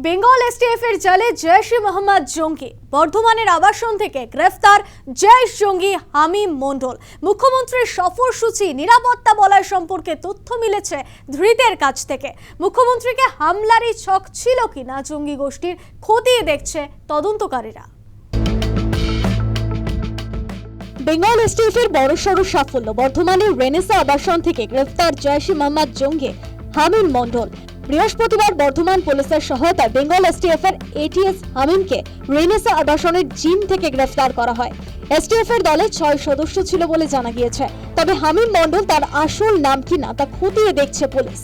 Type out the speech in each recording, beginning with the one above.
Bengal STF এর জালে জৈশ-ই মোহাম্মদ জঙ্গি। বর্ধমানের আবাসন থেকে গ্রেফতার জৈশ জঙ্গি হামিম মণ্ডল। মুখ্যমন্ত্রীর সফরসূচি, নিরাপত্তা বলয় সম্পর্কে তথ্য মিলেছে ধৃতের কাছ থেকে। মুখ্যমন্ত্রীকে হামলারই ছক ছিল কিনা জঙ্গি গোষ্ঠীর খতিয়ে দেখছে তদন্তকারীরা। বেঙ্গল এসটিএফ এর বড়সড় সাফল্য। বর্ধমানের রেনেসা আবাসন থেকে গ্রেফতার জৈশ-ই মোহাম্মদ জঙ্গি হামিম মণ্ডল। বৃহস্পতিবার বর্ধমান পুলিশের সহায়তায় বেঙ্গল এসটিএফ এর এটিএস হামিমকে রেনেসা আবাসনের জিম থেকে গ্রেফতার করা হয়। এসটিএফ এর দলে 6 সদস্য ছিল বলে জানা গিয়েছে। তবে হামিম মণ্ডল তার আসল নাম কিনা তা খতিয়ে দেখছে পুলিশ।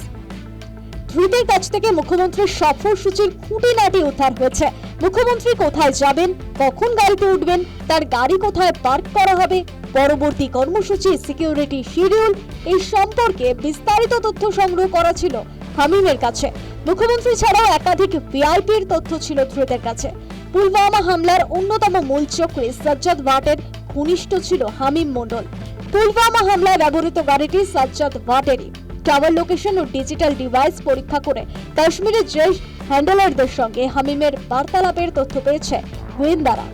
ধৃতের কাছ থেকে মুখ্যমন্ত্রীর সফরসূচির খুঁটিনাটি উদ্ধার হয়েছে। মুখ্যমন্ত্রী কোথায় যাবেন, কখন গাড়িতে উঠবেন, তার গাড়ি কোথায় পার্ক করা হবে, পরবর্তী কর্মসূচি, সিকিউরিটি শিডিউল, এই সম্পর্কে বিস্তারিত তথ্য সংগ্রহ করা ছিল হামিমের কাছে। মুখ্যমন্ত্রী ছাড়াও একাধিক ভিআইপির তথ্য ছিল ধৃতের কাছে। পুলওয়ামা হামলার অন্যতম মূল চক্রী সাজ্জাদ ভাটের ঘনিষ্ঠ ছিল হামিম মণ্ডল। পুলওয়ামা হামলায় ব্যবহৃত গাড়িটি সাজ্জাদ ভাটেরই। টাওয়ার লোকেশন ও ডিজিটাল ডিভাইস পরীক্ষা করে কাশ্মীরের জৈশ হ্যান্ডলারদের সঙ্গে হামিমের বার্তালাপের তথ্য পেয়েছে গোয়েন্দারা।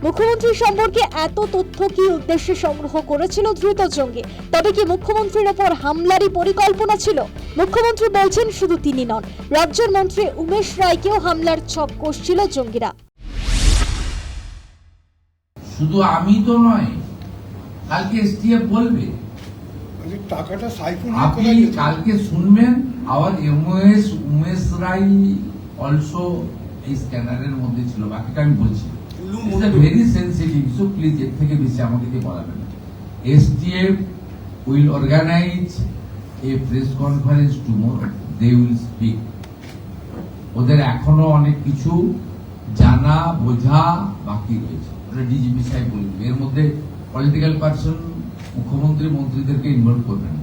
মুখ্যমন্ত্রী সম্পর্কে এত তথ্য কি উদ্দেশ্যে সংগ্রহ করেছিল ধৃত জঙ্গি? তবে কি মুখ্যমন্ত্রীর ওপর হামলারই পরিকল্পনা ছিল? মুখ্যমন্ত্রী বলছেন শুধু তিনি নন, রাজ্যের মন্ত্রী উমেশ রায়কেও হামলার ছক কষছিল জঙ্গিরা। শুধু আমি তো নয়, কালকে এসটিএফ বলবে, টাকাটা সাইফুল আপনি কালকে শুনবেন। আওয়াজ উমেশ রায় অলসো এই স্ক্যানারের মধ্যে ছিল। বাকিটা আমি বলছি, ভেরি সেন্সিটিভ ইস্যু, প্লিজ এর থেকে বেশি আমাকে দিয়ে বলাবেন না। STF will organise a press conference tomorrow, they will speak. ওদের এখনো অনেক কিছু জানা বোঝা বাকি রয়েছে, ওটা ডিজিপি সাহেব বলবে। এর মধ্যে পলিটিক্যাল পার্সন মুখ্যমন্ত্রী মন্ত্রীদেরকে ইনভলভ করবেন।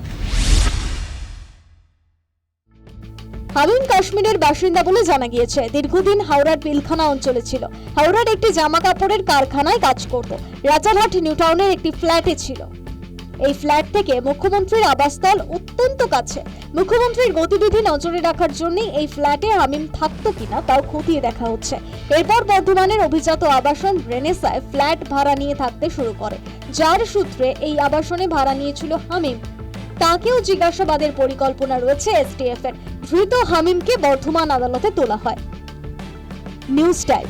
হামিম কাশ্মীরের বাসিন্দা বলে জানা গিয়েছে। দীর্ঘদিন হাওড়ার পিলখানা অঞ্চলে ছিল। হাওড়ার একটি জামা কাপড়ের কারখানায় কাজ করত। রাজারহাট নিউ টাউনের একটি ফ্ল্যাটে ছিল। এই ফ্ল্যাট থেকে মুখ্যমন্ত্রীর আবাসস্থল অত্যন্ত কাছে। মুখ্যমন্ত্রীর গতিবিধি নজরে রাখার জন্য এই ফ্ল্যাটে হামিম থাকতো কিনা তাও খতিয়ে দেখা হচ্ছে। এরপর বর্ধমানের অভিজাত আবাসন রেনেসায় ফ্ল্যাট ভাড়া নিয়ে থাকতে শুরু করে। যার সূত্রে এই আবাসনে ভাড়া নিয়েছিল হামিম, তাকেও জিজ্ঞাসাবাদের পরিকল্পনা রয়েছে এসটিএফ এর। ধৃত হামিমকে বর্ধমান আদালতে তোলা হয়। News time.